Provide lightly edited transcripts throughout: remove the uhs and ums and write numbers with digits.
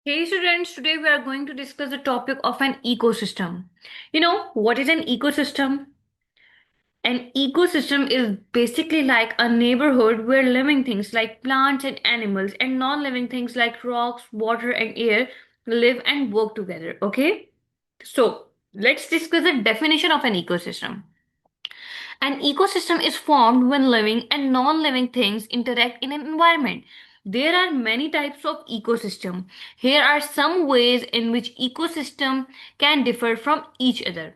Hey students, today we are going to discuss the topic of an ecosystem. What is an ecosystem? An ecosystem is basically like a neighborhood where living things like plants and animals and non-living things like rocks, water and air live and work together, okay? So, let's discuss the definition of an ecosystem. An ecosystem is formed when living and non-living things interact in an environment. There are many types of ecosystem. Here are some ways in which ecosystem can differ from each other.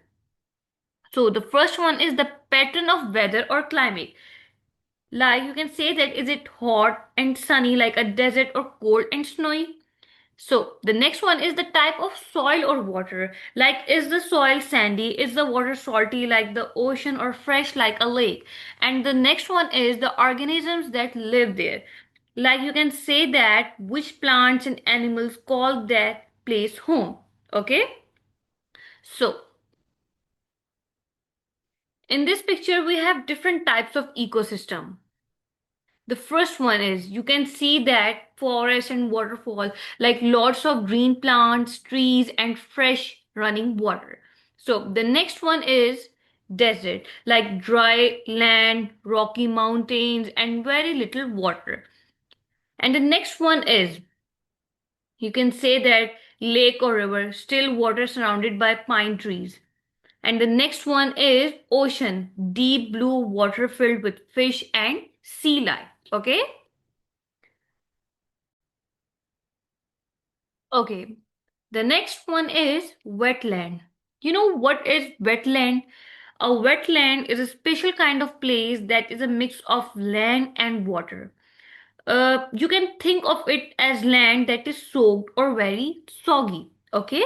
So the first one is the pattern of weather or climate. Like you can say that is it hot and sunny like a desert or cold and snowy? So the next one is the type of soil or water. Like is the soil sandy? Is the water salty like the ocean or fresh like a lake? And the next one is the organisms that live there. Like you can say that which plants and animals call that place home. Okay? So in this picture we have different types of ecosystem. The first one is you can see that forest and waterfall, like lots of green plants, trees, and fresh running water. So the next one is desert, like dry land, rocky mountains, and very little water. And the next one is you can say that lake or river, still water surrounded by pine trees. And the next one is ocean, deep blue water filled with fish and sea life. Okay. Okay, the next one is wetland. You know what is wetland? A wetland is a special kind of place that is a mix of land and water. You can think of it as land that is soaked or very soggy. Okay,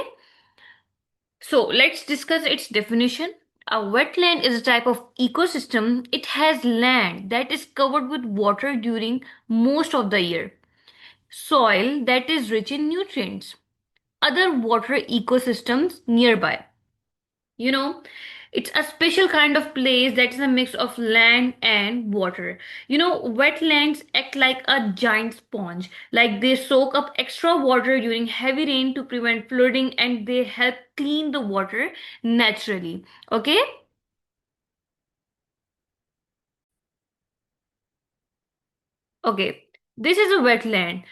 so let's discuss its definition. A wetland is a type of ecosystem. It has land that is covered with water during most of the year, soil that is rich in nutrients, other water ecosystems nearby. You know, it's a special kind of place that is a mix of land and water. Wetlands act like a giant sponge, like they soak up extra water during heavy rain to prevent flooding and they help clean the water naturally. Okay? Okay. This is a wetland.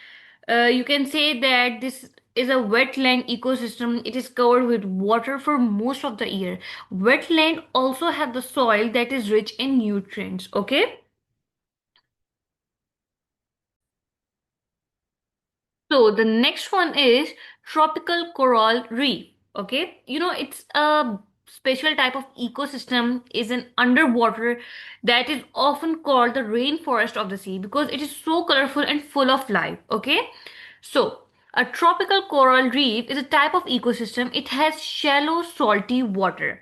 You can say that this is a wetland ecosystem. It is covered with water for most of the year. Wetland also have the soil that is rich in nutrients. Okay. So the next one is tropical coral reef. Okay. It's a special type of ecosystem is an underwater that is often called the rainforest of the sea because it is so colorful and full of life. Okay. So, a tropical coral reef is a type of ecosystem. It has shallow, salty water.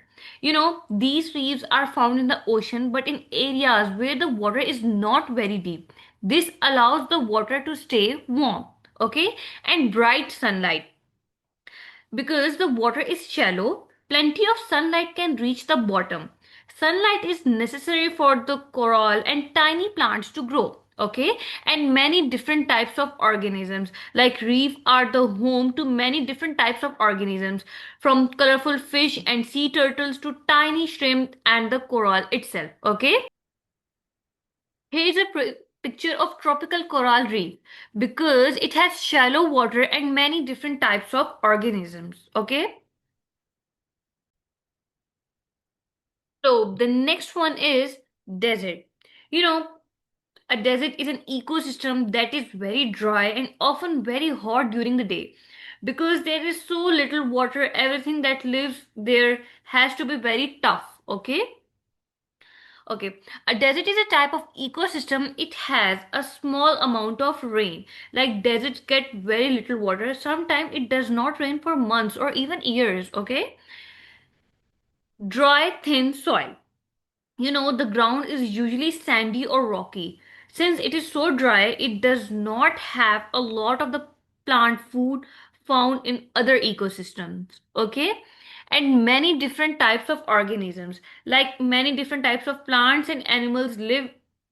These reefs are found in the ocean but in areas where the water is not very deep. This allows the water to stay warm, okay, and bright sunlight. Because the water is shallow, plenty of sunlight can reach the bottom. Sunlight is necessary for the coral and tiny plants to grow. Okay, and many different types of organisms like reef are the home to many different types of organisms, from colorful fish and sea turtles to tiny shrimp and the coral itself. Okay, here's a picture of tropical coral reef because it has shallow water and many different types of organisms. Okay. So the next one is desert. You know, a desert is an ecosystem that is very dry and often very hot during the day. Because there is so little water, everything that lives there has to be very tough. Okay? Okay. A desert is a type of ecosystem. It has a small amount of rain. Like deserts get very little water. Sometimes it does not rain for months or even years. Okay? Dry, thin soil. The ground is usually sandy or rocky. Since it is so dry, it does not have a lot of the plant food found in other ecosystems. Okay? And many different types of organisms, like many different types of plants and animals, live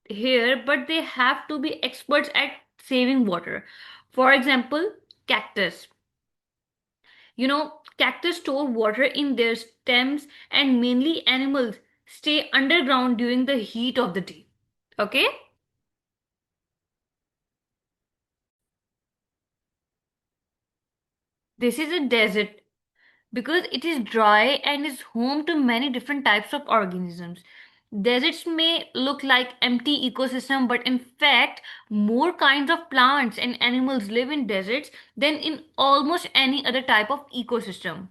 here, but they have to be experts at saving water. For example, cactus. Cactus store water in their stems, and mainly animals stay underground during the heat of the day. Okay? This is a desert because it is dry and is home to many different types of organisms. Deserts may look like empty ecosystem, but in fact, more kinds of plants and animals live in deserts than in almost any other type of ecosystem.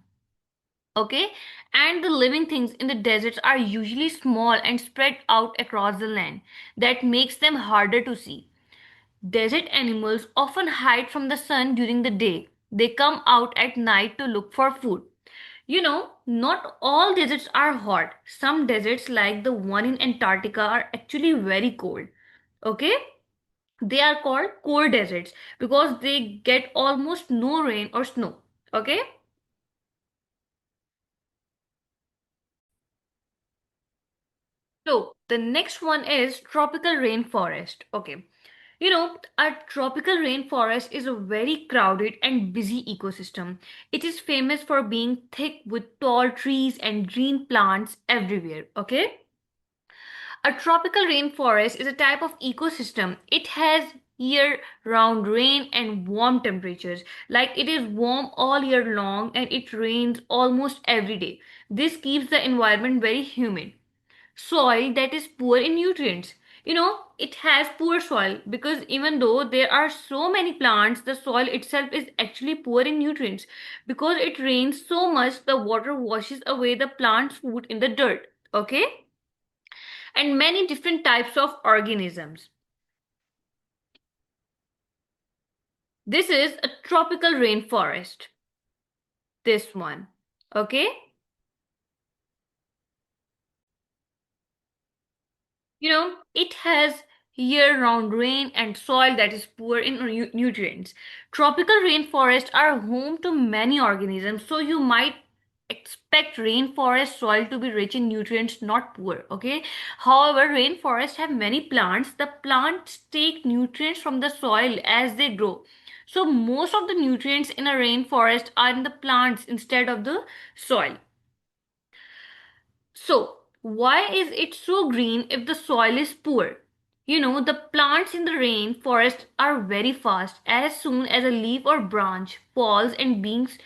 Okay? And the living things in the deserts are usually small and spread out across the land. That makes them harder to see. Desert animals often hide from the sun during the day. They come out at night to look for food. Not all deserts are hot. Some deserts, like the one in Antarctica, are actually very cold. Okay? They are called cold deserts because they get almost no rain or snow. Okay? So, the next one is tropical rainforest. Okay. A tropical rainforest is a very crowded and busy ecosystem. It is famous for being thick with tall trees and green plants everywhere. Okay? A tropical rainforest is a type of ecosystem. It has year round rain and warm temperatures. Like it is warm all year long and it rains almost every day. This keeps the environment very humid. Soil that is poor in nutrients. It has poor soil because even though there are so many plants, the soil itself is actually poor in nutrients. Because it rains so much, the water washes away the plant's food in the dirt. Okay? And many different types of organisms. This is a tropical rainforest. This one. Okay? It has year round rain and soil that is poor in nutrients. Tropical rainforests are home to many organisms, so you might expect rainforest soil to be rich in nutrients, not poor. Okay? However, rainforests have many plants. The plants take nutrients from the soil as they grow. So, most of the nutrients in a rainforest are in the plants instead of the soil. So, why is it so green if the soil is poor? The plants in the rainforest are very fast. As soon as a leaf or branch falls and begins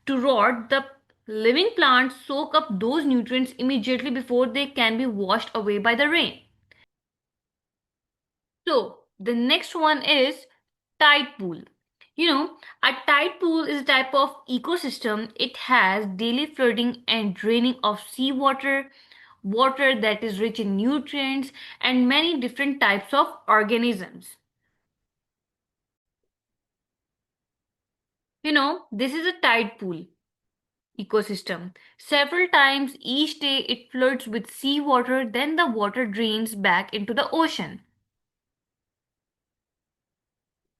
to rot, the living plants soak up those nutrients immediately before they can be washed away by the rain. So, the next one is tide pool. A tide pool is a type of ecosystem. It has daily flooding and draining of seawater, water that is rich in nutrients, and many different types of organisms. This is a tide pool ecosystem. Several times each day it floods with seawater, then the water drains back into the ocean.